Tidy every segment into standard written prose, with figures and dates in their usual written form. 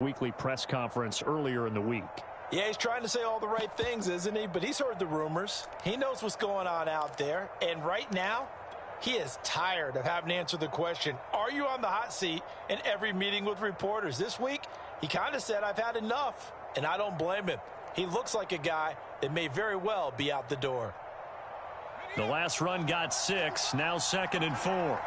weekly press conference earlier in the week. Yeah, he's trying to say all the right things, isn't he? But he's heard the rumors. He knows what's going on out there. And right now, he is tired of having to answer the question, are you on the hot seat in every meeting with reporters? This week, he kind of said, I've had enough. And I don't blame him. He looks like a guy that may very well be out the door. The last run got 6, now 2nd and 4.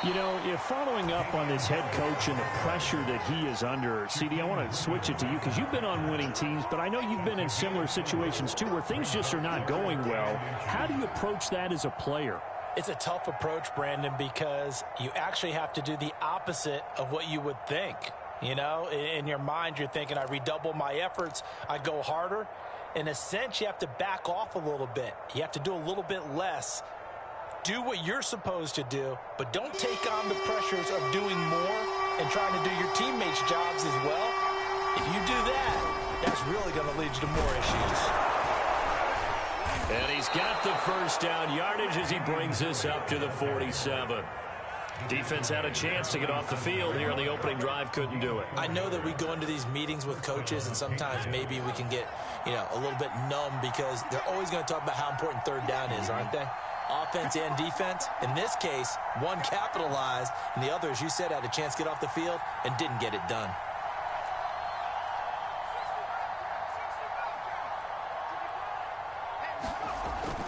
You know, if following up on this head coach and the pressure that he is under, CD, I want to switch it to you because you've been on winning teams, but I know you've been in similar situations too where things just are not going well. How do you approach that as a player? It's a tough approach, Brandon, because you actually have to do the opposite of what you would think. You know, in your mind, you're thinking, I redouble my efforts, I go harder. In a sense, you have to back off a little bit. You have to do a little bit less. Do what you're supposed to do, but don't take on the pressures of doing more and trying to do your teammates' jobs as well. If you do that, that's really going to lead you to more issues. And he's got the first down yardage as he brings this up to the 47. Defense had a chance to get off the field here on the opening drive, couldn't do it. I know that we go into these meetings with coaches, and sometimes maybe we can get, a little bit numb because they're always going to talk about how important third down is, aren't they? Offense and defense. In this case, one capitalized, and the other, as you said, had a chance to get off the field and didn't get it done.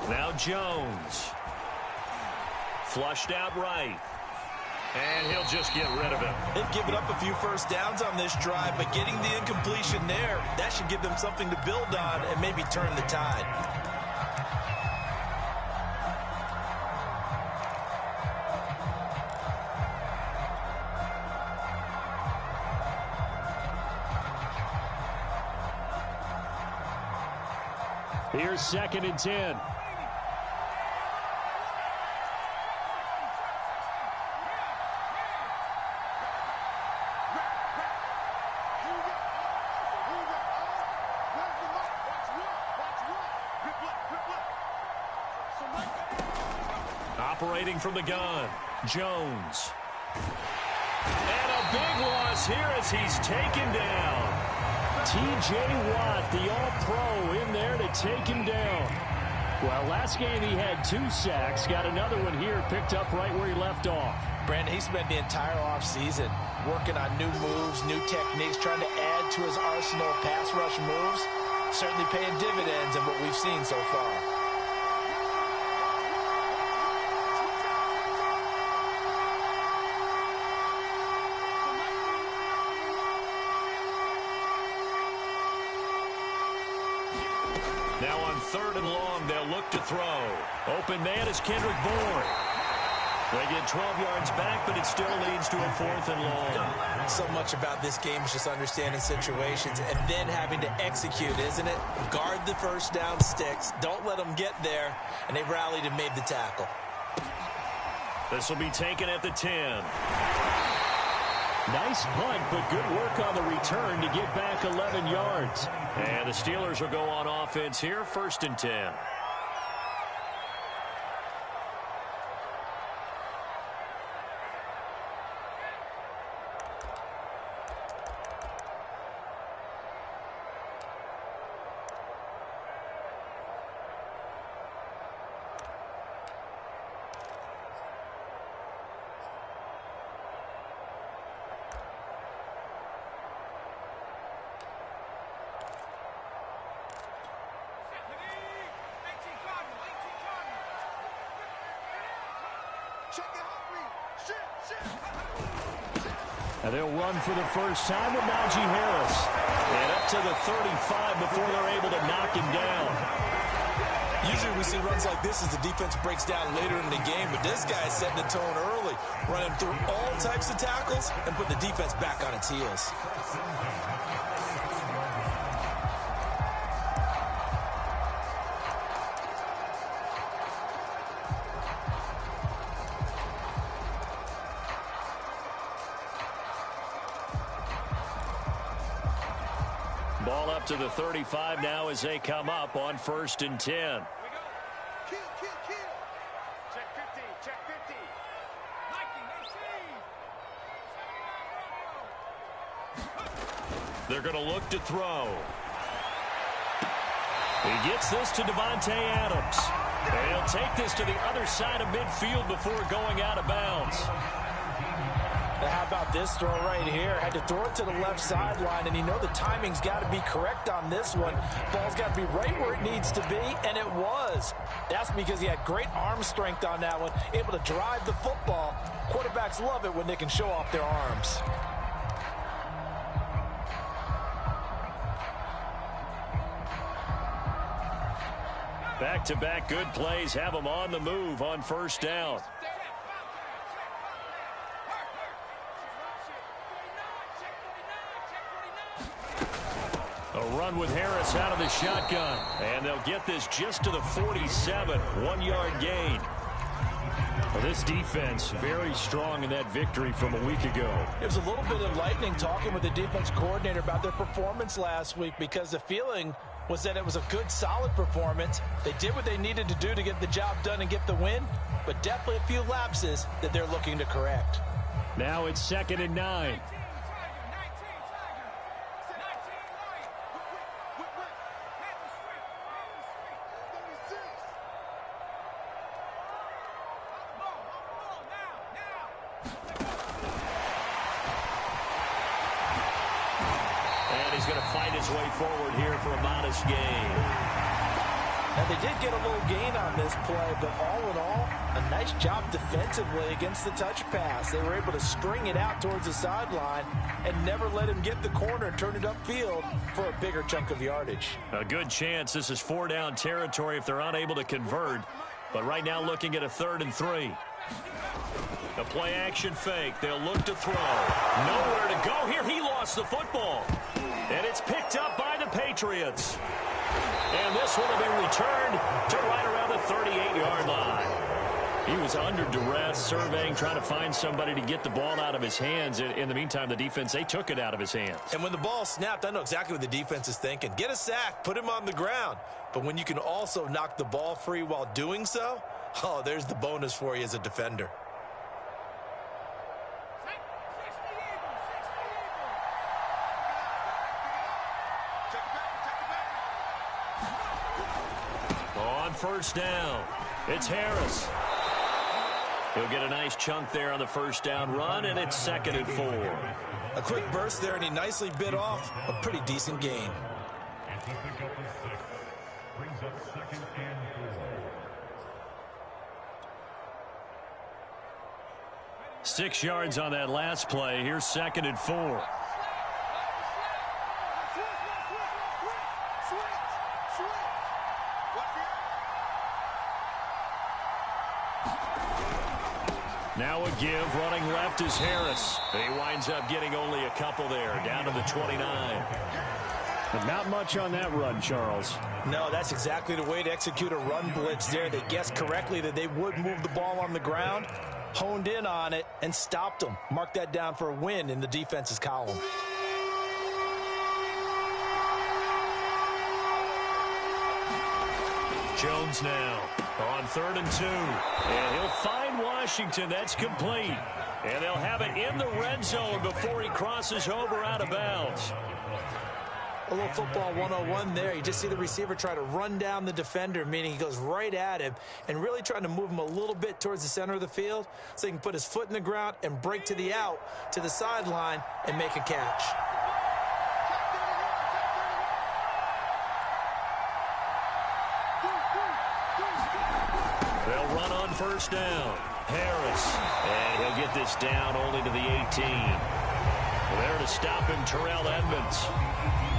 Now Jones. Flushed out right. And he'll just get rid of it. They've given up a few first downs on this drive, but getting the incompletion there, that should give them something to build on and maybe turn the tide. Here's 2nd and 10. Operating from the gun, Jones. And a big loss here as he's taken down. T.J. Watt, the all-pro, in there to take him down. Well, last game he had 2 sacks. Got another one here, picked up right where he left off. Brandon, he spent the entire offseason working on new moves, new techniques, trying to add to his arsenal of pass rush moves. Certainly paying dividends in what we've seen so far. Now on 3rd and long, they'll look to throw. Open man is Kendrick Bourne. They get 12 yards back, but it still leads to a 4th and long. So much about this game is just understanding situations and then having to execute, isn't it? Guard the first down sticks. Don't let them get there. And they rallied and made the tackle. This will be taken at the 10. Nice punt, but good work on the return to get back 11 yards. And the Steelers will go on offense here, 1st and 10. And they'll run for the first time with Najee Harris. And up to the 35 before they're able to knock him down. Usually we see runs like this as the defense breaks down later in the game, but this guy is setting the tone early, running through all types of tackles and putting the defense back on its heels. Ball up to the 35 now as they come up on 1st and 10. Check 50, check 50. They're going to look to throw. He gets this to Davante Adams. And he'll take this to the other side of midfield before going out of bounds. How about this throw right here? Had to throw it to the left sideline, and you know the timing's got to be correct on this one. Ball's got to be right where it needs to be, and it was. That's because he had great arm strength on that one, able to drive the football. Quarterbacks love it when they can show off their arms. Back-to-back good plays have them on the move on first down. A run with Harris out of the shotgun. And they'll get this just to the 47. 1-yard gain. Well, this defense very strong in that victory from a week ago. It was a little bit enlightening talking with the defense coordinator about their performance last week, because the feeling was that it was a good, solid performance. They did what they needed to do to get the job done and get the win, but definitely a few lapses that they're looking to correct. Now it's 2nd and 9. He's going to fight his way forward here for a modest gain. Now, they did get a little gain on this play, but all in all, a nice job defensively against the touch pass. They were able to string it out towards the sideline and never let him get the corner and turn it upfield for a bigger chunk of yardage. A good chance this is 4-down territory if they're unable to convert. But right now looking at a 3rd and 3. A play action fake. They'll look to throw. Nowhere to go here. He lost the football. And it's picked up by the Patriots. And this will have been returned to right around the 38-yard line. He was under duress, surveying, trying to find somebody to get the ball out of his hands. In the meantime, the defense, they took it out of his hands. And when the ball snapped, I know exactly what the defense is thinking. Get a sack, put him on the ground. But when you can also knock the ball free while doing so, oh, there's the bonus for you as a defender. On first down, it's Harris. He'll get a nice chunk there on the first down run, and it's 2nd and 4. A quick burst there, and he nicely bit off a pretty decent gain. Brings up 2nd and 4. 6 yards on that last play. Here's 2nd and 4. Now a give, running left is Harris. He winds up getting only a couple there, down to the 29. But not much on that run, Charles. No, that's exactly the way to execute a run blitz there. They guessed correctly that they would move the ball on the ground, honed in on it, and stopped them. Mark that down for a win in the defense's column. Jones now on 3rd and 2. And he'll find Washington. That's complete. And they'll have it in the red zone before he crosses over out of bounds. A little football 101 there. You just see the receiver try to run down the defender, meaning he goes right at him and really trying to move him a little bit towards the center of the field so he can put his foot in the ground and break to the out, to the sideline, and make a catch. They'll run on first down. Harris. And he'll get this down only to the 18. There to stop him, Terrell Edmunds.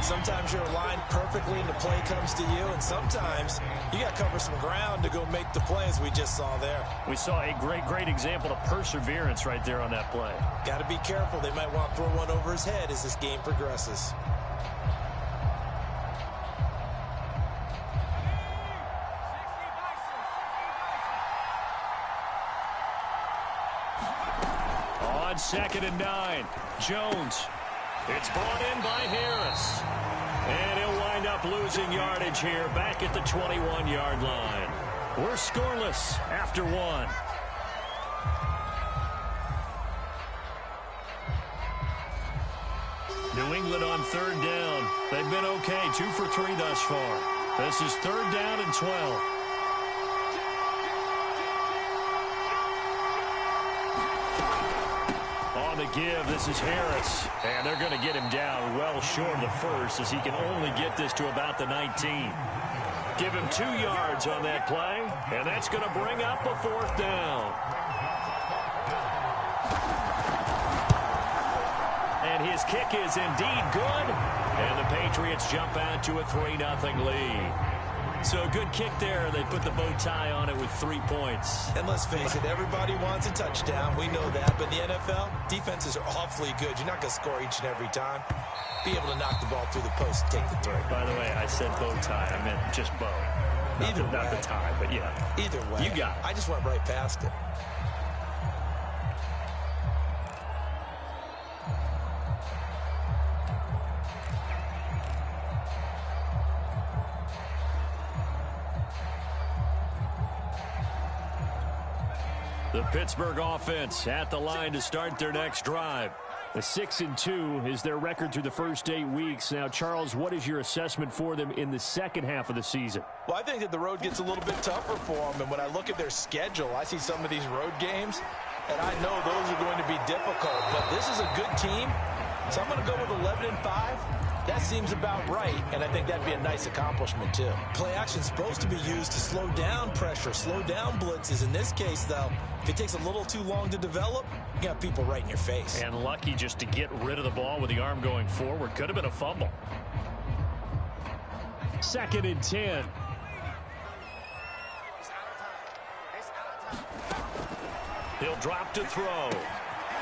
Sometimes you're aligned perfectly and the play comes to you, and sometimes you got to cover some ground to go make the play, as we just saw there. We saw a great example of perseverance right there on that play. Got to be careful. They might want to throw one over his head as this game progresses. On 2nd and 9, Jones. It's brought in by Harris. And he'll wind up losing yardage here back at the 21-yard line. We're scoreless after one. New England on third down. They've been okay, 2 for 3 thus far. This is third down and 12. On the give, this is Harris. And they're going to get him down well short of the first as he can only get this to about the 19. Give him 2 yards on that play, and that's going to bring up a fourth down. And his kick is indeed good, and the Patriots jump out to a 3-0 lead. So a good kick there. They put the bow tie on it with 3 points. And let's face it, everybody wants a touchdown. We know that. But in the NFL, defenses are awfully good. You're not going to score each and every time. Be able to knock the ball through the post and take the throw. By the way, I said bow tie. I meant just bow. Not the tie, but yeah. Either way. You got it. I just went right past it. The Pittsburgh offense at the line to start their next drive. A 6-2 is their record through the first 8 weeks. Now, Charles, what is your assessment for them in the second half of the season? Well, I think that the road gets a little bit tougher for them. And when I look at their schedule, I see some of these road games, and I know those are going to be difficult. But this is a good team, so I'm going to go with 11-5. That seems about right, and I think that'd be a nice accomplishment, too. Play action's supposed to be used to slow down pressure, slow down blitzes. In this case, though, if it takes a little too long to develop, you got people right in your face. And lucky just to get rid of the ball with the arm going forward. Could have been a fumble. 2nd and 10. He'll drop to throw.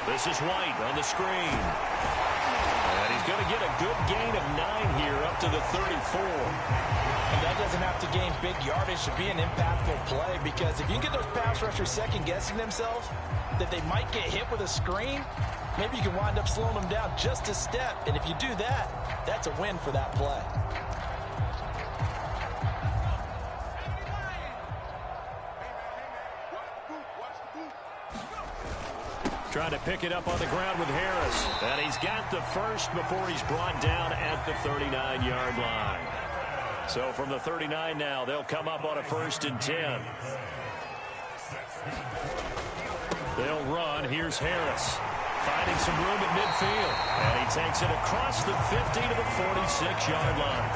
This is White on the screen. And he's going to get a good gain of 9 here up to the 34. And that doesn't have to gain big yardage to be an impactful play, because if you can get those pass rushers second-guessing themselves that they might get hit with a screen, maybe you can wind up slowing them down just a step. And if you do that, that's a win for that play. Trying to pick it up on the ground with Harris. And he's got the first before he's brought down at the 39-yard line. So from the 39 now, they'll come up on a 1st and 10. They'll run. Here's Harris finding some room at midfield. And he takes it across the 50 to the 46-yard line.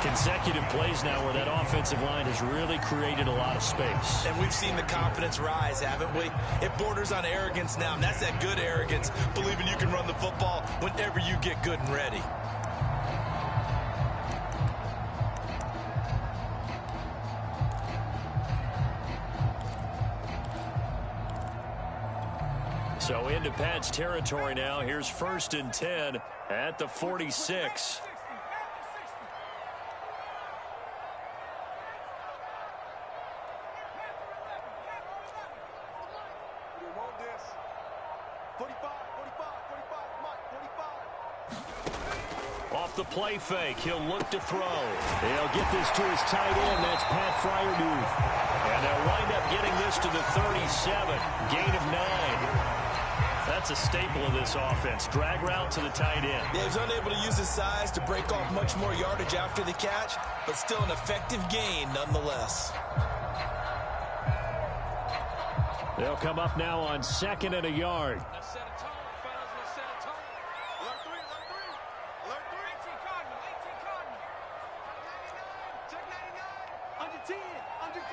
Consecutive plays now where that offensive line has really created a lot of space. And we've seen the confidence rise, haven't we? It borders on arrogance now, and that's that good arrogance, believing you can run the football whenever you get good and ready. So into Pat's territory now. Here's 1st and 10 at the 46. Off the play fake, he'll look to throw. They'll get this to his tight end. That's Pat Freiermuth. And they'll wind up getting this to the 37. Gain of 9. That's a staple of this offense. Drag route to the tight end. Yeah, he's unable to use his size to break off much more yardage after the catch, but still an effective gain nonetheless. They'll come up now on 2nd and a yard. Let's set a tone, fellas. Let's set a tone. Alert 3, alert 3. Alert 3. 18 Cardinal, 18 Cardinal. Check 99. Under 10, under 10.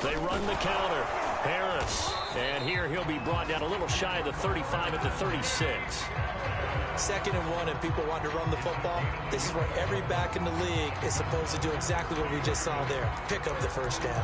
They run the counter. Harris. And here he'll be brought down a little shy of the 35 at the 36. 2nd and 1, and people want to run the football. This is where every back in the league is supposed to do exactly what we just saw there. Pick up the first down.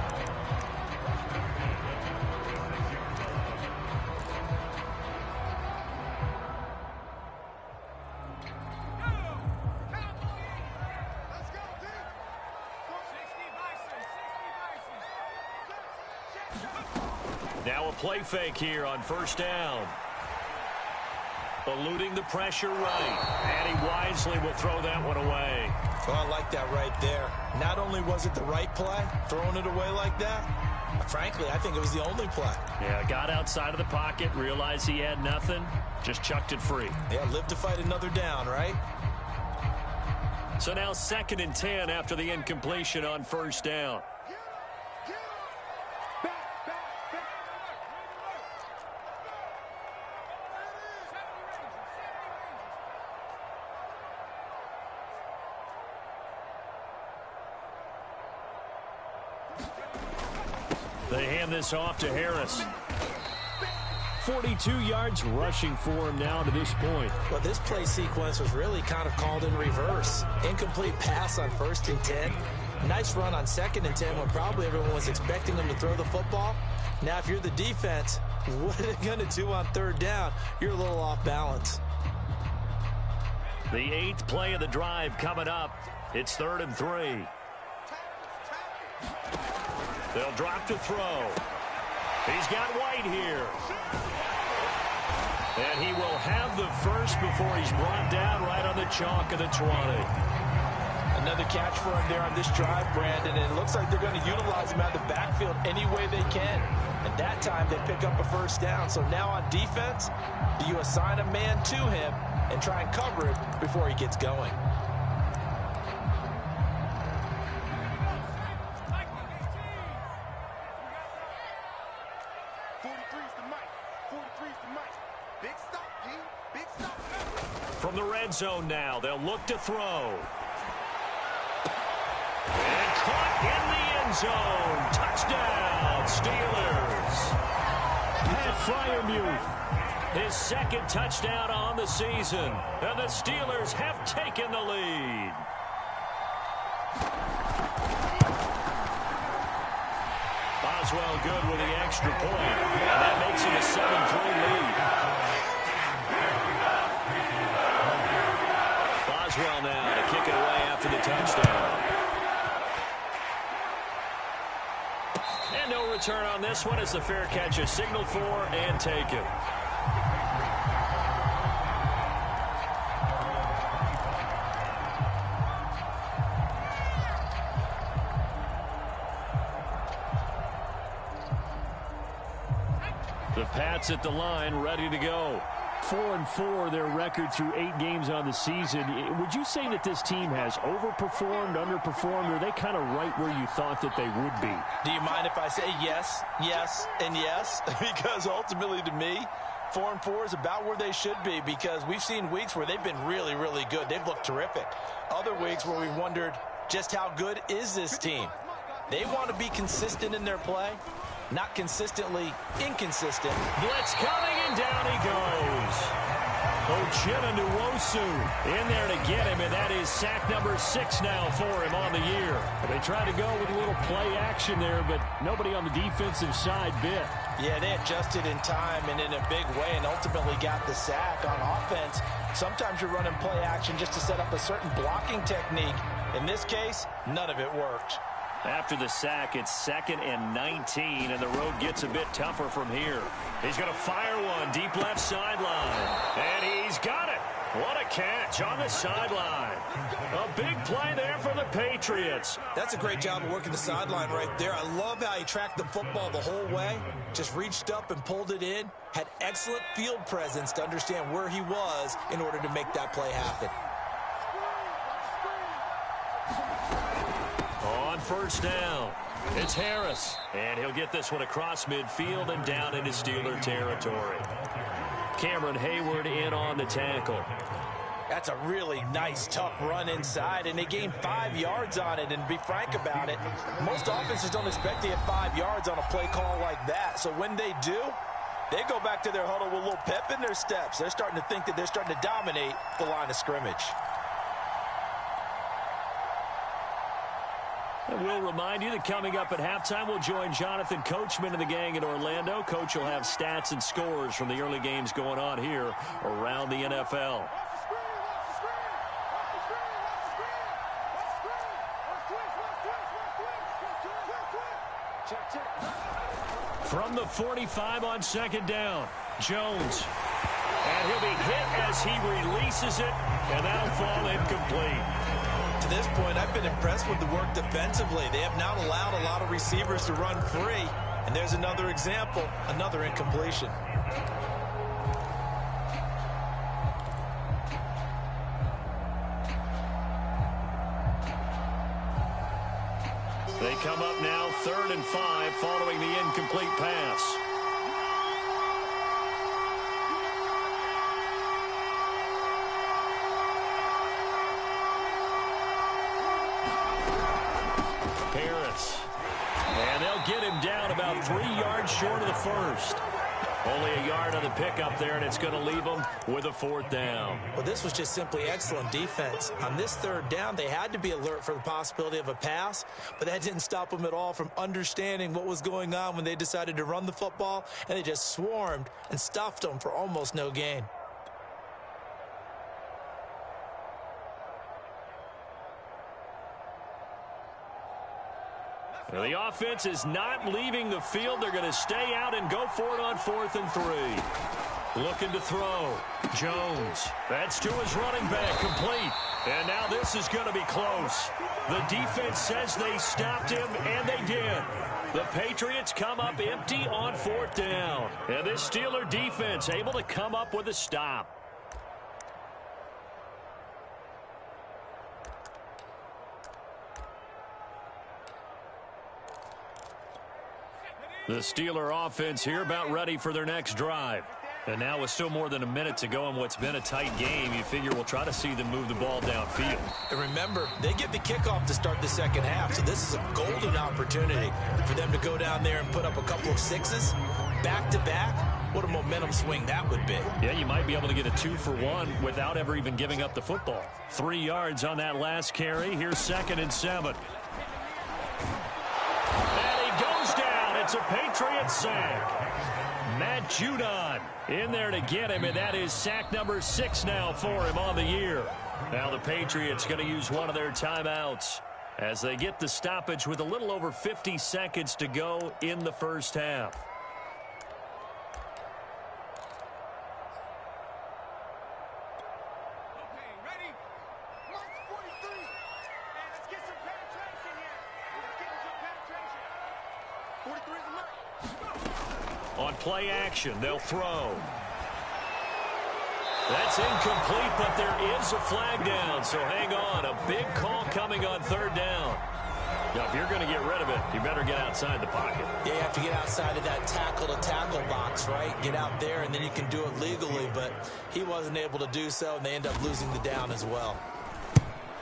Now a play fake here on 1st down. Eluding the pressure right. And he wisely will throw that one away. Well, I like that right there. Not only was it the right play, throwing it away like that, frankly, I think it was the only play. Yeah, got outside of the pocket, realized he had nothing, just chucked it free. Yeah, live to fight another down, right? So now 2nd and 10 after the incompletion on first down. They hand this off to Harris. 42 yards rushing for him now to this point. Well, this play sequence was really kind of called in reverse. Incomplete pass on 1st and 10. Nice run on 2nd and 10 when probably everyone was expecting them to throw the football. Now, if you're the defense, what are they going to do on 3rd down? You're a little off balance. The 8th play of the drive coming up. It's 3rd and 3. They'll drop to throw. He's got White here. And he will have the first before he's brought down right on the chalk of the 20. Another catch for him there on this drive, Brandon, and it looks like they're going to utilize him out of the backfield any way they can. And that time they pick up a first down. So now on defense, do you assign a man to him and try and cover it before he gets going? From the red zone now, they'll look to throw. And caught in the end zone. Touchdown, Steelers. Pat Freiermuth, his 2nd touchdown on the season. And the Steelers have taken the lead. Boswell good with the extra point. And that makes it a 7-3 lead. Boswell now to kick it away after the touchdown. And no return on this one as the fair catch is signaled for and taken. The Pats at the line, ready to go. 4-4 their record through 8 games on the season. Would you say that this team has overperformed, underperformed, or are they kind of right where you thought that they would be? Do you mind if I say yes, yes, and yes? Because ultimately to me, 4-4 is about where they should be, because we've seen weeks where they've been really, really good. They've looked terrific. Other weeks where we've wondered just how good is this team? They want to be consistent in their play. Not consistently inconsistent. Blitz coming, and down he goes. Uchenna Nwosu in there to get him, and that is sack number 6 now for him on the year. They tried to go with a little play action there, but nobody on the defensive side bit. Yeah, they adjusted in time and in a big way and ultimately got the sack. On offense, sometimes you're running play action just to set up a certain blocking technique. In this case, none of it worked. After the sack, it's 2nd and 19, and the road gets a bit tougher from here. He's going to fire one deep left sideline, and he's got it. What a catch on the sideline. A big play there for the Patriots. That's a great job of working the sideline right there. I love how he tracked the football the whole way. Just reached up and pulled it in. Had excellent field presence to understand where he was in order to make that play happen. On first down, it's Harris, and he'll get this one across midfield and down into Steeler territory. Cameron Hayward in on the tackle. That's a really nice, tough run inside, and they gained 5 yards on it. And to be frank about it, most offenses don't expect to get 5 yards on a play call like that. So when they do, they go back to their huddle with a little pep in their steps. They're starting to think that they're starting to dominate the line of scrimmage. And we'll remind you that coming up at halftime, we'll join Jonathan Coachman and the gang in Orlando. Coach will have stats and scores from the early games going on here around the NFL. From the 45 on 2nd down, Jones. And he'll be hit as he releases it, and that'll fall incomplete. To this point, I've been impressed with the work defensively. They have not allowed a lot of receivers to run free. And there's another example, another incompletion. They come up now 3rd and 5 following the incomplete pass. Harris. And they'll get him down about 3 yards short of the first. Only a yard on the pickup there, and it's going to leave them with a 4th down. Well, this was just simply excellent defense. On this 3rd down, they had to be alert for the possibility of a pass, but that didn't stop them at all from understanding what was going on when they decided to run the football, and they just swarmed and stuffed them for almost no gain. Well, the offense is not leaving the field. They're going to stay out and go for it on 4th and 3. Looking to throw. Jones. That's to his running back. Complete. And now this is going to be close. The defense says they stopped him, and they did. The Patriots come up empty on 4th down. And this Steeler defense able to come up with a stop. The Steeler offense here about ready for their next drive. And now with still more than a minute to go in what's been a tight game, you figure we'll try to see them move the ball downfield. And remember, they get the kickoff to start the second half, so this is a golden opportunity for them to go down there and put up a couple of sixes back-to-back. What a momentum swing that would be. Yeah, you might be able to get a 2-for-1 without ever even giving up the football. 3 yards on that last carry. Here's 2nd and 7. It's a Patriot sack. Matt Judon in there to get him, and that is sack number 6 now for him on the year. Now the Patriots going to use one of their timeouts as they get the stoppage with a little over 50 seconds to go in the first half. On play action, they'll throw. That's incomplete, but there is a flag down, so hang on. A big call coming on 3rd down. Now, if you're going to get rid of it, you better get outside the pocket. Yeah, you have to get outside of that tackle-to-tackle box, right? Get out there, and then you can do it legally, but he wasn't able to do so, and they end up losing the down as well.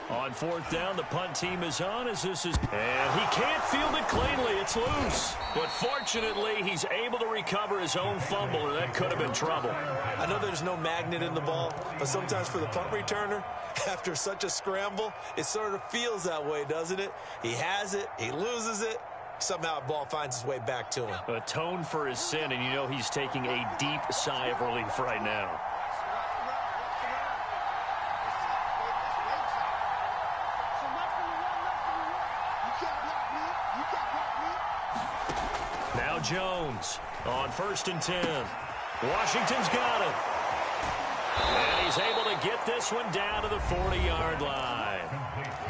On 4th down, the punt team is on as this is... And he can't field it cleanly. It's loose. But fortunately, he's able to recover his own fumble, or that could have been trouble. I know there's no magnet in the ball, but sometimes for the punt returner, after such a scramble, it sort of feels that way, doesn't it? He has it. He loses it. Somehow the ball finds its way back to him. Atone for his sin, and you know he's taking a deep sigh of relief right now. Now Jones on 1st and 10. Washington's got it. And he's able to get this one down to the 40-yard line.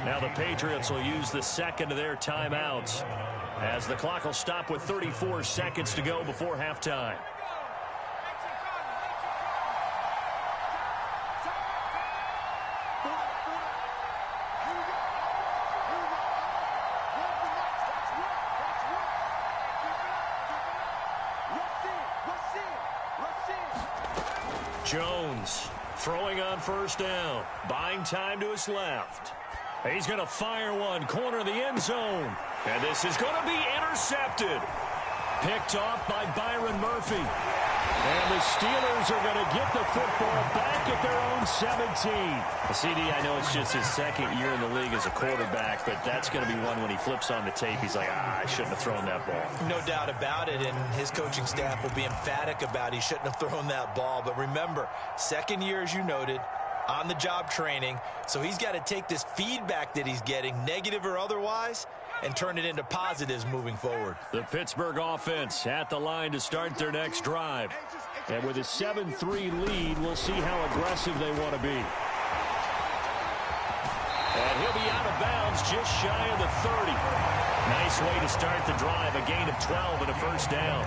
Now the Patriots will use the 2nd of their timeouts as the clock will stop with 34 seconds to go before halftime. Jones throwing on 1st down, buying time to his left. He's going to fire one, corner of the end zone. And this is going to be intercepted. Picked off by Byron Murphy. And the Steelers are going to get the football back at their own 17. CD, I know it's just his 2nd year in the league as a quarterback, but that's going to be one when he flips on the tape. He's like, I shouldn't have thrown that ball. No doubt about it, and his coaching staff will be emphatic about he shouldn't have thrown that ball. But remember, 2nd year, as you noted, on-the-job training, so he's got to take this feedback that he's getting, negative or otherwise, and turn it into positives moving forward. The Pittsburgh offense at the line to start their next drive. And with a 7-3 lead, we'll see how aggressive they want to be. And he'll be out of bounds just shy of the 30. Nice way to start the drive, a gain of 12 and a first down.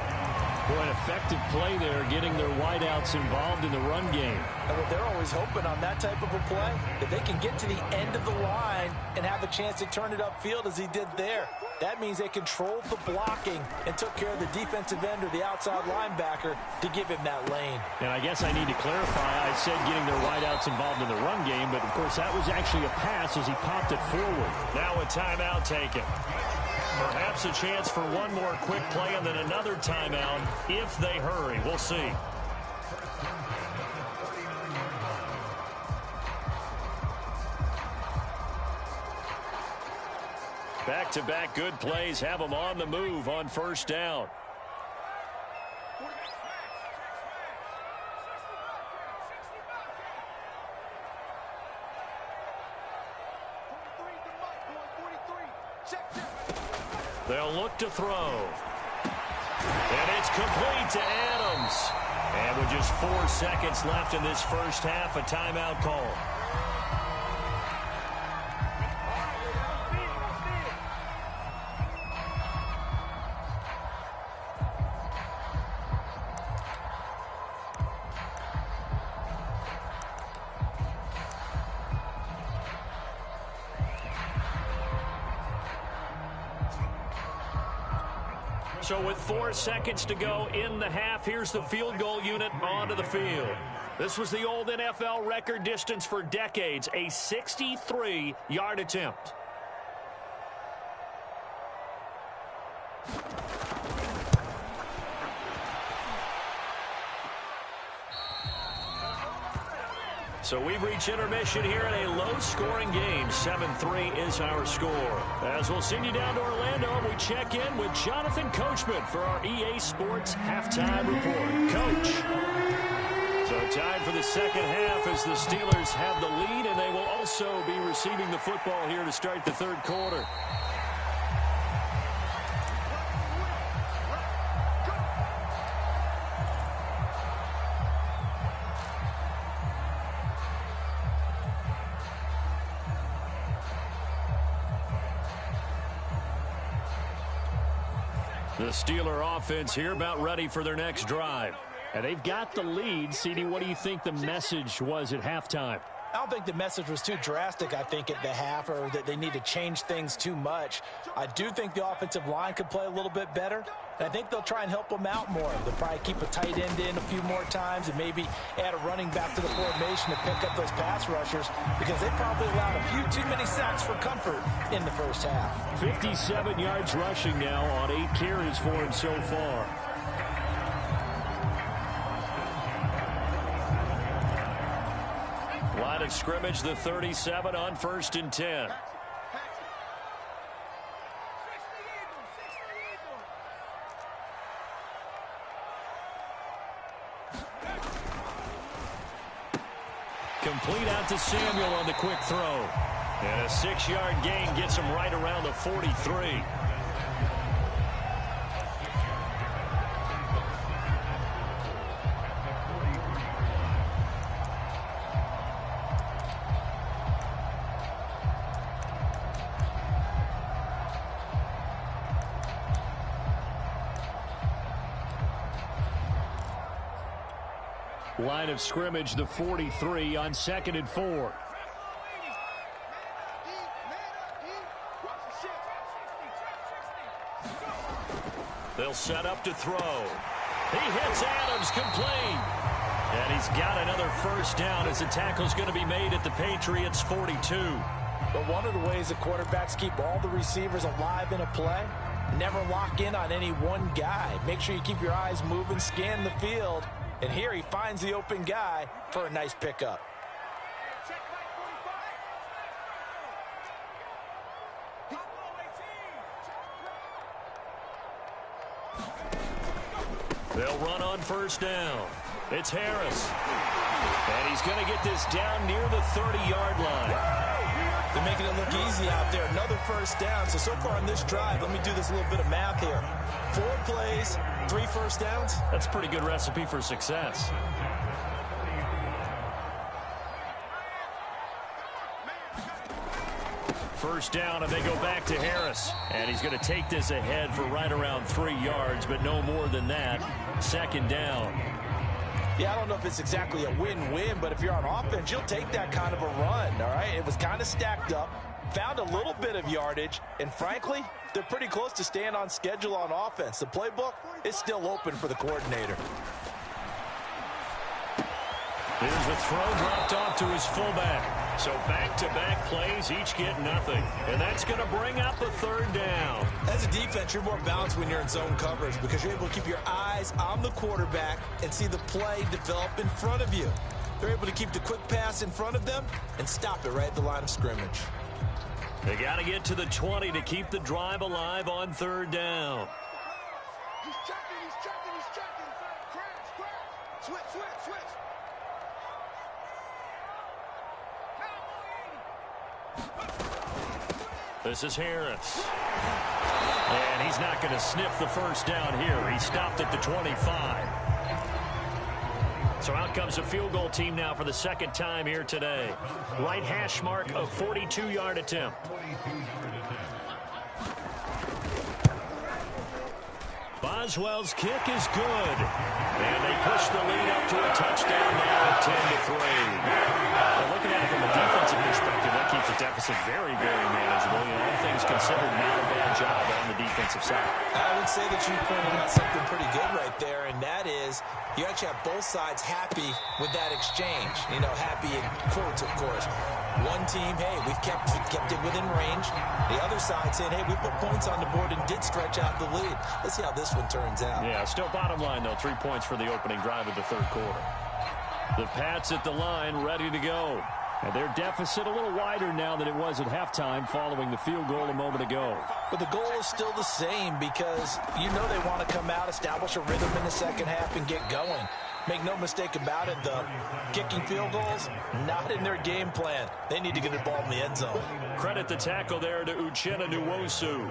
Boy, an effective play there, getting their wideouts involved in the run game. And what they're always hoping on that type of a play, that they can get to the end of the line and have a chance to turn it upfield as he did there. That means they controlled the blocking and took care of the defensive end or the outside linebacker to give him that lane. And I guess I need to clarify, I said getting their wideouts involved in the run game, but of course that was actually a pass as he popped it forward. Now a timeout taken. Perhaps a chance for one more quick play and then another timeout if they hurry. We'll see. Back-to-back good plays have them on the move on first down. They'll look to throw. And it's complete to Adams. And with just 4 seconds left in this first half, a timeout call. So with 4 seconds to go in the half, here's the field goal unit onto the field. This was the old NFL record distance for decades, a 63-yard attempt. So we've reached intermission here in a low-scoring game. 7-3 is our score. As we'll send you down to Orlando, we check in with Jonathan Coachman for our EA Sports Halftime Report. Coach. So time for the second half as the Steelers have the lead, and they will also be receiving the football here to start the third quarter. The Steeler offense here about ready for their next drive. And they've got the lead. CD, what do you think the message was at halftime? I don't think the message was too drastic, I think, at the half, or that they need to change things too much. I do think the offensive line could play a little bit better. And I think they'll try and help them out more. They'll probably keep a tight end in a few more times and maybe add a running back to the formation to pick up those pass rushers, because they probably allowed a few too many sacks for comfort in the first half. 57 yards rushing now on 8 carries for him so far. Line of scrimmage, the 37 on 1st and 10. Complete out to Samuel on the quick throw. And a 6-yard gain gets him right around the 43. Line of scrimmage, the 43 on 2nd and 4. They'll set up to throw. He hits Adams complete. And he's got another first down as the tackle's going to be made at the Patriots' 42. But one of the ways the quarterbacks keep all the receivers alive in a play, never lock in on any one guy. Make sure you keep your eyes moving, scan the field. And here he finds the open guy for a nice pickup. They'll run on first down. It's Harris. And he's going to get this down near the 30-yard line. They're making it look easy out there. Another first down. So far on this drive, let me do this little bit of math here. 4 plays, 3 first downs. That's a pretty good recipe for success. First down, and they go back to Harris. And he's going to take this ahead for right around 3 yards, but no more than that. Second down. Yeah, I don't know if it's exactly a win-win, but if you're on offense, you'll take that kind of a run, all right? It was kind of stacked up, found a little bit of yardage, and frankly, they're pretty close to staying on schedule on offense. The playbook is still open for the coordinator. Here's a throw dropped off to his fullback. So back-to-back plays, each get nothing. And that's going to bring up the third down. As a defense, you're more balanced when you're in zone coverage because you're able to keep your eyes on the quarterback and see the play develop in front of you. They're able to keep the quick pass in front of them and stop it right at the line of scrimmage. They got to get to the 20 to keep the drive alive on third down. He's checking, he's checking, he's checking. Crash. Switch. This is Harris. And he's not going to sniff the first down here. He stopped at the 25. So out comes a field goal team now for the second time here today. Right hash mark of 42-yard attempt. Boswell's kick is good. And they push the lead up to a touchdown now at 10-3. Now looking at it from a defensive perspective, that keeps the deficit very, very manageable. You know, all things considered, not a bad job on the defensive side. I would say that you pointed out something pretty good right there, and that is you actually have both sides happy with that exchange. You know, happy in quotes, of course. One team, hey, we've kept it within range. The other side saying, hey, we put points on the board and did stretch out the lead. Let's see how this one turns out. Yeah, still bottom line, though, 3 points for the opening drive of the third quarter. The Pats at the line, ready to go. And their deficit a little wider now than it was at halftime following the field goal a moment ago. But the goal is still the same because you know they want to come out, establish a rhythm in the second half, and get going. Make no mistake about it, though. Kicking field goals, not in their game plan. They need to get the ball in the end zone. Credit the tackle there to Uchenna Nwosu.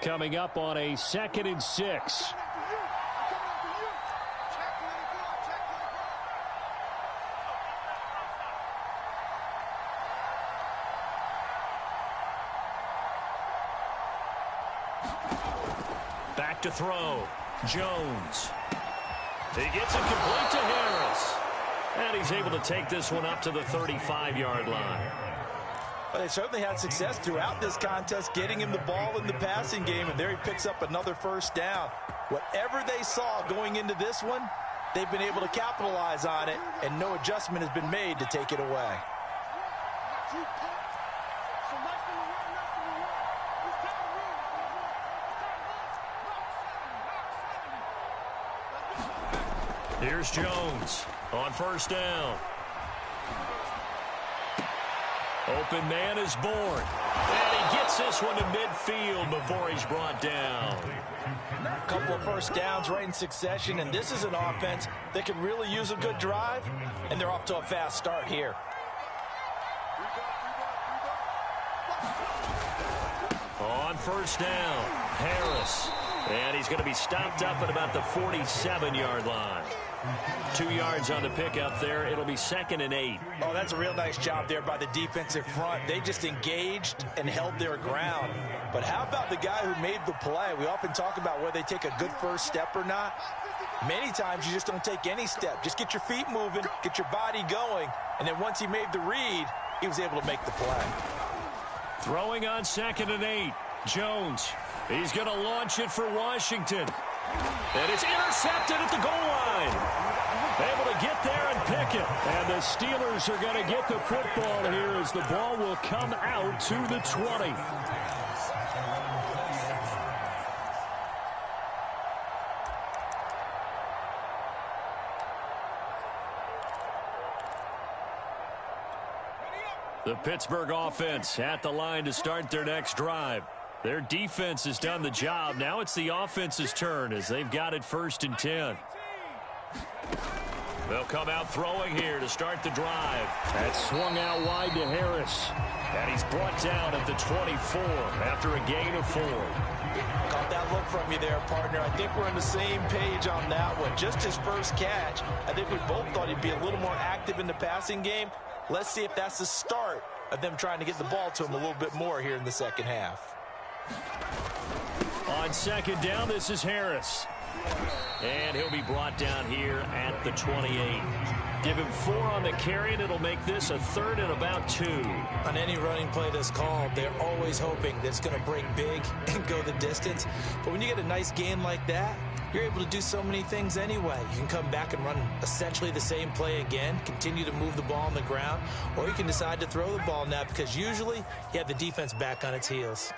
Coming up on a 2nd and 6. Back to throw. Jones. He gets it complete to Harris. And he's able to take this one up to the 35-yard line. Well, they certainly had success throughout this contest, getting him the ball in the passing game, and there he picks up another first down. Whatever they saw going into this one, they've been able to capitalize on it, and no adjustment has been made to take it away. Here's Jones on first down. Open man is born. And he gets this one to midfield before he's brought down. A couple of first downs right in succession, and this is an offense that could really use a good drive, and they're off to a fast start here. On first down, Harris. And he's going to be stopped up at about the 47-yard line. 2 yards on the pickup there. It'll be 2nd and 8. Oh, that's a real nice job there by the defensive front. They just engaged and held their ground. But how about the guy who made the play? We often talk about whether they take a good first step or not. Many times you just don't take any step. Just get your feet moving, get your body going, and then once he made the read, he was able to make the play. Throwing on 2nd and 8. Jones. He's going to launch it for Washington. And it's intercepted at the goal line. Able to get there and pick it. And the Steelers are going to get the football here as the ball will come out to the 20. The Pittsburgh offense at the line to start their next drive. Their defense has done the job. Now it's the offense's turn as they've got it 1st and 10. They'll come out throwing here to start the drive. That swung out wide to Harris. And he's brought down at the 24 after a gain of 4. Got that look from you there, partner. I think we're on the same page on that one. Just his first catch, I think we both thought he'd be a little more active in the passing game. Let's see if that's the start of them trying to get the ball to him a little bit more here in the second half. On second down, this is Harris. And he'll be brought down here at the 28. Give him 4 on the carry, and it'll make this a 3rd and about 2. On any running play that's called, they're always hoping that it's going to break big and go the distance. But when you get a nice gain like that, you're able to do so many things anyway. You can come back and run essentially the same play again, continue to move the ball on the ground, or you can decide to throw the ball now because usually you have the defense back on its heels.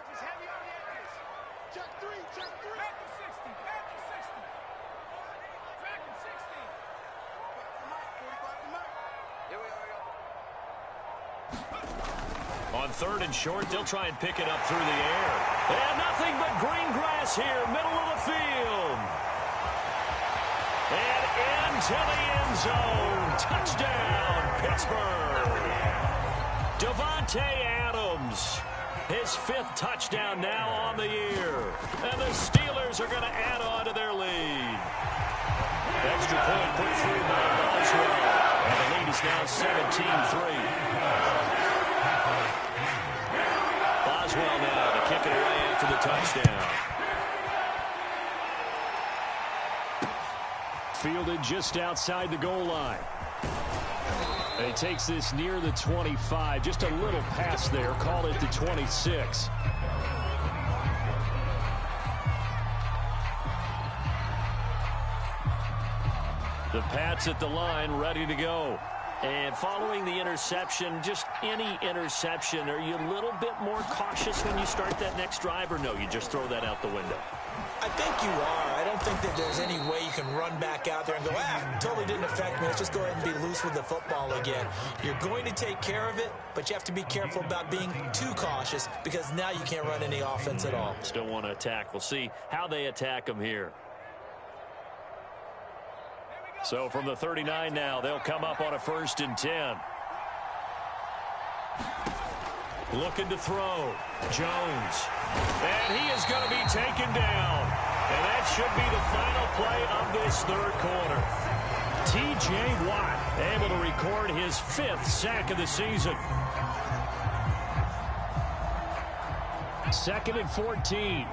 On 3rd and short, they'll try and pick it up through the air. And nothing but green grass here, middle of the field. And into the end zone. Touchdown, Pittsburgh. Davante Adams, his 5th touchdown now on the year. And the Steelers are going to add on to their lead. Extra point put through by Boswell. And the lead is now 17-3. Boswell now to kick it away after the touchdown. Fielded just outside the goal line. And he takes this near the 25. Just a little pass there. Called it the 26. The Pats at the line, ready to go. And following the interception, just any interception, are you a little bit more cautious when you start that next drive, or no, you just throw that out the window? I think you are. I don't think that there's any way you can run back out there and go, totally didn't affect me. Let's just go ahead and be loose with the football again. You're going to take care of it, but you have to be careful about being too cautious because now you can't run any offense at all. Still want to attack. We'll see how they attack them here. So from the 39 now, they'll come up on a 1st and 10. Looking to throw. Jones. And he is going to be taken down. And that should be the final play of this 3rd quarter. T.J. Watt able to record his 5th sack of the season. 2nd and 14.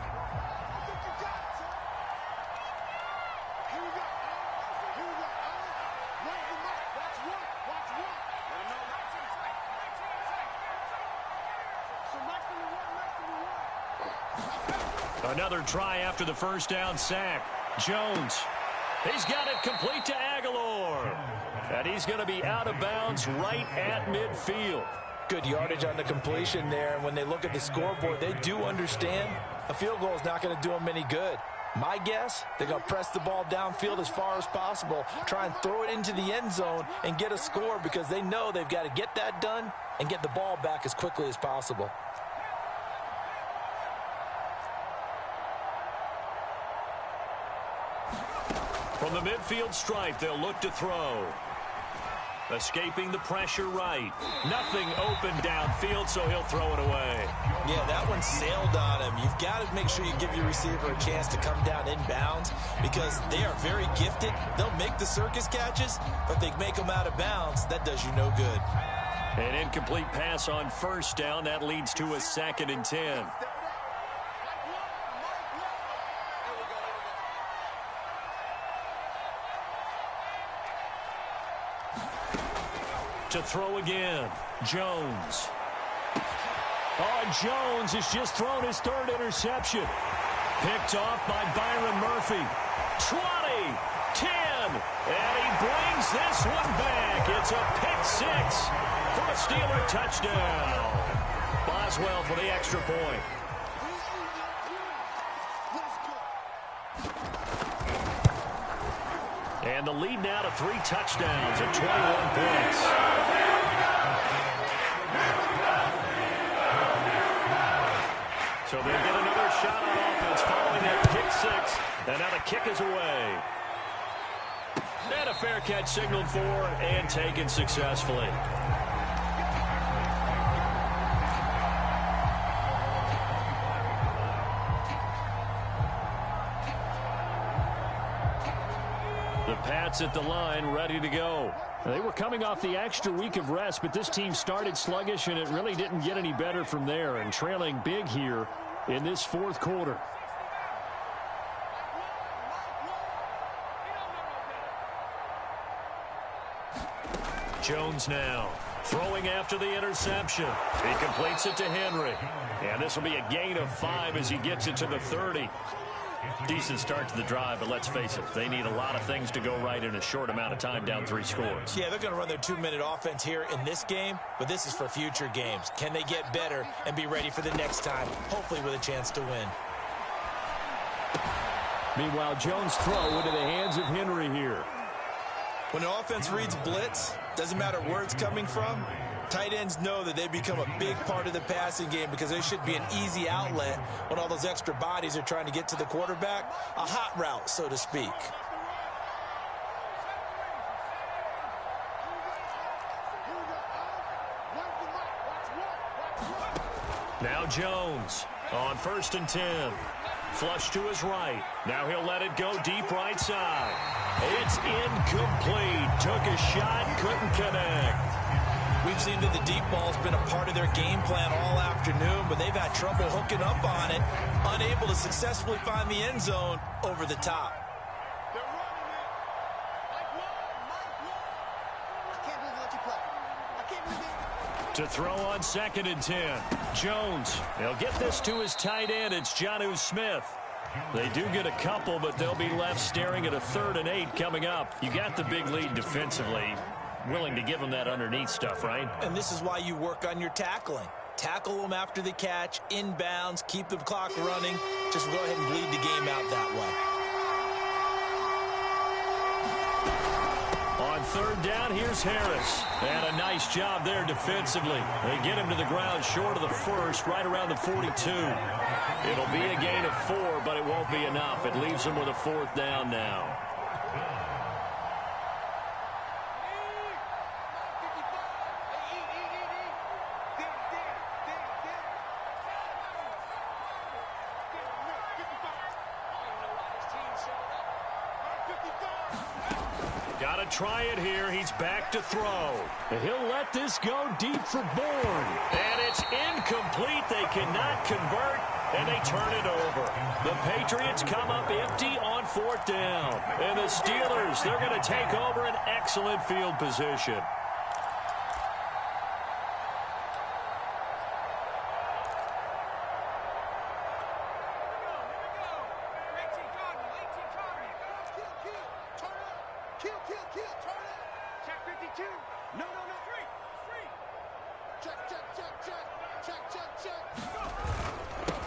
Another try after the 1st down sack. Jones. He's got it complete to Aguilar. And he's going to be out of bounds right at midfield. Good yardage on the completion there. And when they look at the scoreboard, they do understand a field goal is not going to do them any good. My guess, they're going to press the ball downfield as far as possible, try and throw it into the end zone and get a score because they know they've got to get that done and get the ball back as quickly as possible. From the midfield stripe, they'll look to throw. Escaping the pressure right. Nothing open downfield, so he'll throw it away. Yeah, that one sailed on him. You've got to make sure you give your receiver a chance to come down inbounds because they are very gifted. They'll make the circus catches, but they make them out of bounds. That does you no good. An incomplete pass on 1st down. That leads to a 2nd and 10. To throw again. Jones. Oh, Jones has just thrown his 3rd interception. Picked off by Byron Murphy. 20, 10, and he brings this one back. It's a pick 6 for a Steeler touchdown. Boswell for the extra point. And the lead now to 3 touchdowns and 21 points. So they'll get another shot on offense following that pick 6. And now the kick is away. And a fair catch signaled for and taken successfully. The Pats at the line, ready to go. They were coming off the extra week of rest, but this team started sluggish, and it really didn't get any better from there, and trailing big here in this fourth quarter. Jones now throwing after the interception. He completes it to Henry. And this will be a gain of 5 as he gets it to the 30. Decent start to the drive, but let's face it, they need a lot of things to go right in a short amount of time, down 3 scores. Yeah, they're going to run their 2-minute offense here in this game, but this is for future games. Can they get better and be ready for the next time, hopefully with a chance to win? Meanwhile, Jones' throw into the hands of Henry here. When an offense reads blitz, doesn't matter where it's coming from, tight ends know that they become a big part of the passing game because they should be an easy outlet when all those extra bodies are trying to get to the quarterback. A hot route, so to speak. Now Jones on 1st and 10. Flush to his right. Now he'll let it go deep right side. It's incomplete. Took a shot, couldn't connect. We've seen that the deep ball's been a part of their game plan all afternoon, but they've had trouble hooking up on it, unable to successfully find the end zone over the top. To throw on 2nd and 10. Jones, he'll get this to his tight end. It's Jonnu Smith. They do get a couple, but they'll be left staring at a 3rd and 8 coming up. You got the big lead defensively. Willing to give them that underneath stuff, right? And this is why you work on your tackling. Tackle them after the catch, inbounds, keep the clock running. Just go ahead and bleed the game out that way. On 3rd down, here's Harris. And a nice job there defensively. They get him to the ground short of the 1st, right around the 42. It'll be a gain of 4, but it won't be enough. It leaves them with a 4th down now. Got to try it here. He's back to throw. He'll let this go deep for Bourne. And it's incomplete. They cannot convert, and they turn it over. The Patriots come up empty on 4th down. And the Steelers, they're going to take over an excellent field position.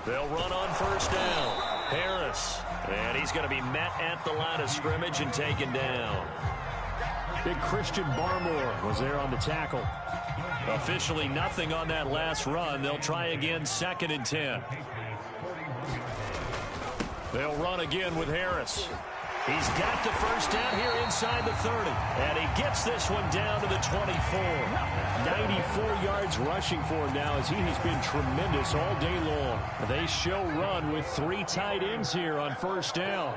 They'll run on 1st down. Harris. And he's going to be met at the line of scrimmage and taken down. Big Christian Barmore was there on the tackle. Officially nothing on that last run. They'll try again 2nd and 10. They'll run again with Harris. He's got the 1st down here inside the 30. And he gets this one down to the 24. 94 yards rushing for him now as he has been tremendous all day long. They show run with 3 tight ends here on 1st down.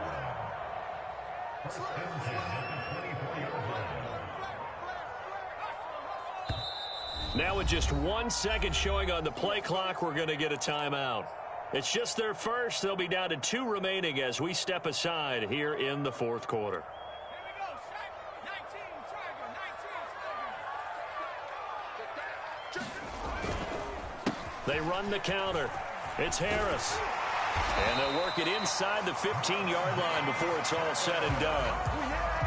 Now with just 1 second showing on the play clock, we're going to get a timeout. It's just their first. They'll be down to 2 remaining as we step aside here in the 4th quarter. They run the counter. It's Harris. And they'll work it inside the 15-yard line before it's all said and done.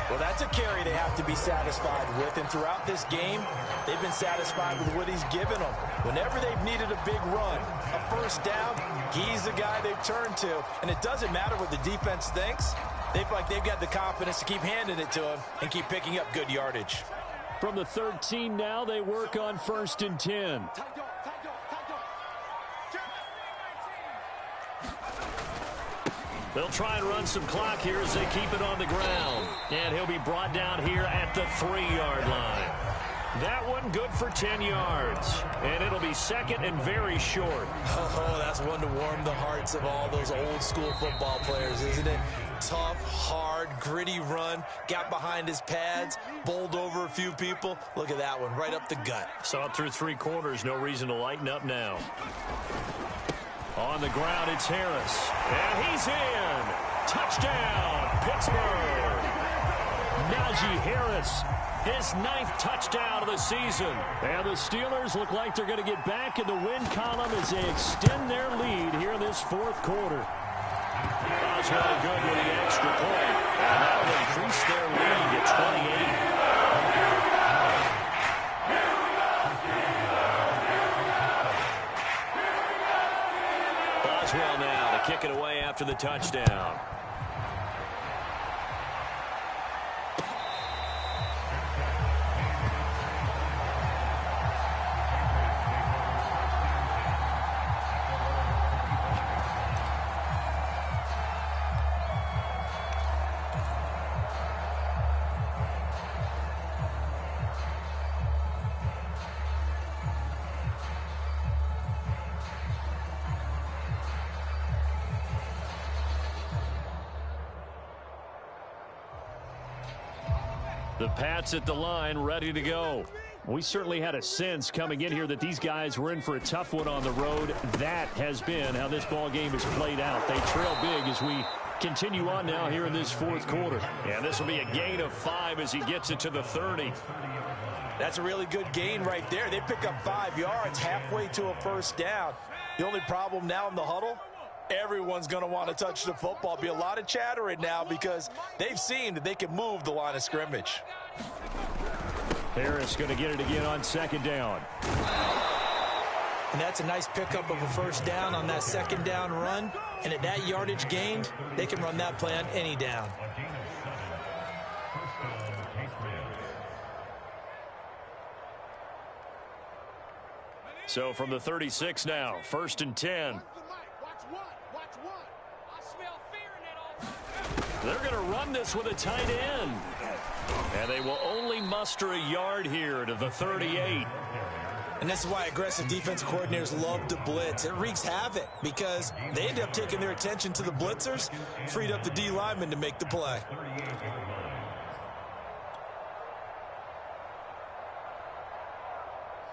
Well, that's a carry they have to be satisfied with. And throughout this game, they've been satisfied with what he's given them. Whenever they've needed a big run, a 1st down, he's the guy they've turned to. And it doesn't matter what the defense thinks. They feel like they've got the confidence to keep handing it to him and keep picking up good yardage. From the 13 now, they work on 1st and 10. They'll try and run some clock here as they keep it on the ground. And he'll be brought down here at the 3-yard line. That one good for 10 yards. And it'll be second and very short. Oh, that's one to warm the hearts of all those old school football players, isn't it? Tough, hard, gritty run. Got behind his pads, bowled over a few people. Look at that one, right up the gut. Saw it through 3 quarters. No reason to lighten up now. On the ground, it's Harris. And he's in. Touchdown, Pittsburgh. Najee Harris, his 9th touchdown of the season. And the Steelers look like they're going to get back in the win column as they extend their lead here in this 4th quarter. Osweiler good with the extra point. And that will increase their lead to 28. Osweiler now to kick it away after the touchdown. The Pats at the line, ready to go. We certainly had a sense coming in here that these guys were in for a tough one on the road. That has been how this ball game has played out. They trail big as we continue on now here in this 4th quarter. And this will be a gain of 5 as he gets it to the 30. That's a really good gain right there. They pick up 5 yards halfway to a first down. The only problem now in the huddle, everyone's going to want to touch the football. Be a lot of chattering now because they've seen that they can move the line of scrimmage. Harris going to get it again on 2nd down. And that's a nice pickup of a first down on that 2nd down run. And at that yardage gained, they can run that play on any down. So from the 36 now, 1st and 10. They're going to run this with a tight end. And they will only muster a yard here to the 38. And this is why aggressive defensive coordinators love to blitz. It wreaks havoc because they end up taking their attention to the blitzers, freed up the D lineman to make the play.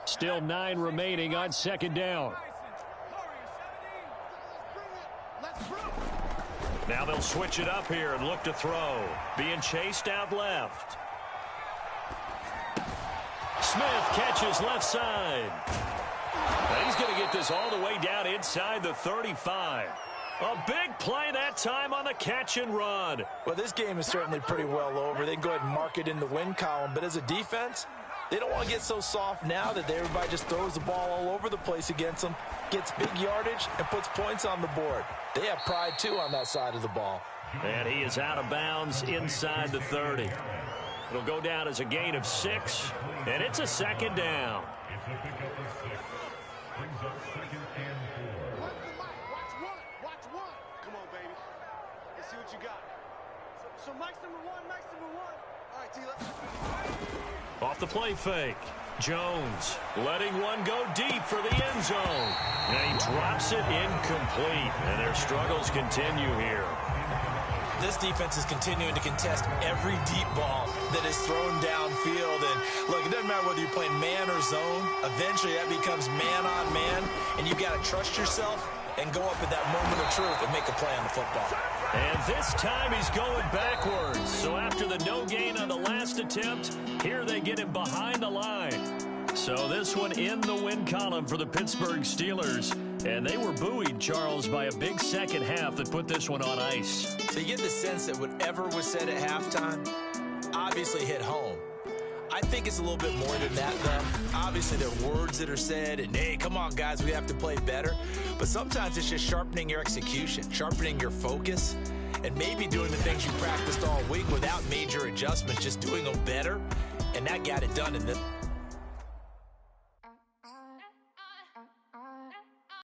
Still 9 remaining on 2nd down. Now they'll switch it up here and look to throw. Being chased out left. Smith catches left side. And he's going to get this all the way down inside the 35. A big play that time on the catch and run. Well, this game is certainly pretty well over. They can go ahead and mark it in the win column. But as a defense, they don't want to get so soft now that everybody just throws the ball all over the place against them, gets big yardage, and puts points on the board. They have pride, too, on that side of the ball. And he is out of bounds inside the 30. It'll go down as a gain of 6, and it's a 2nd down. Watch one. Come on, baby. Let's see what you got. So Mike's number one. All right, T, let's... Off the play fake. Jones letting one go deep for the end zone. And he drops it incomplete. And their struggles continue here. This defense is continuing to contest every deep ball that is thrown downfield. And look, it doesn't matter whether you're playing man or zone. Eventually that becomes man on man. And you've got to trust yourself and go up at that moment of truth and make a play on the football. And this time he's going backwards. So after the no gain on the last attempt, here they get him behind the line. So this one in the win column for the Pittsburgh Steelers. And they were buoyed, Charles, by a big second half that put this one on ice. So you get the sense that whatever was said at halftime obviously hit home. I think it's a little bit more than that, though. Obviously, there are words that are said, and, hey, come on, guys, we have to play better. But sometimes it's just sharpening your execution, sharpening your focus, and maybe doing the things you practiced all week without major adjustments, just doing them better. And that got it done in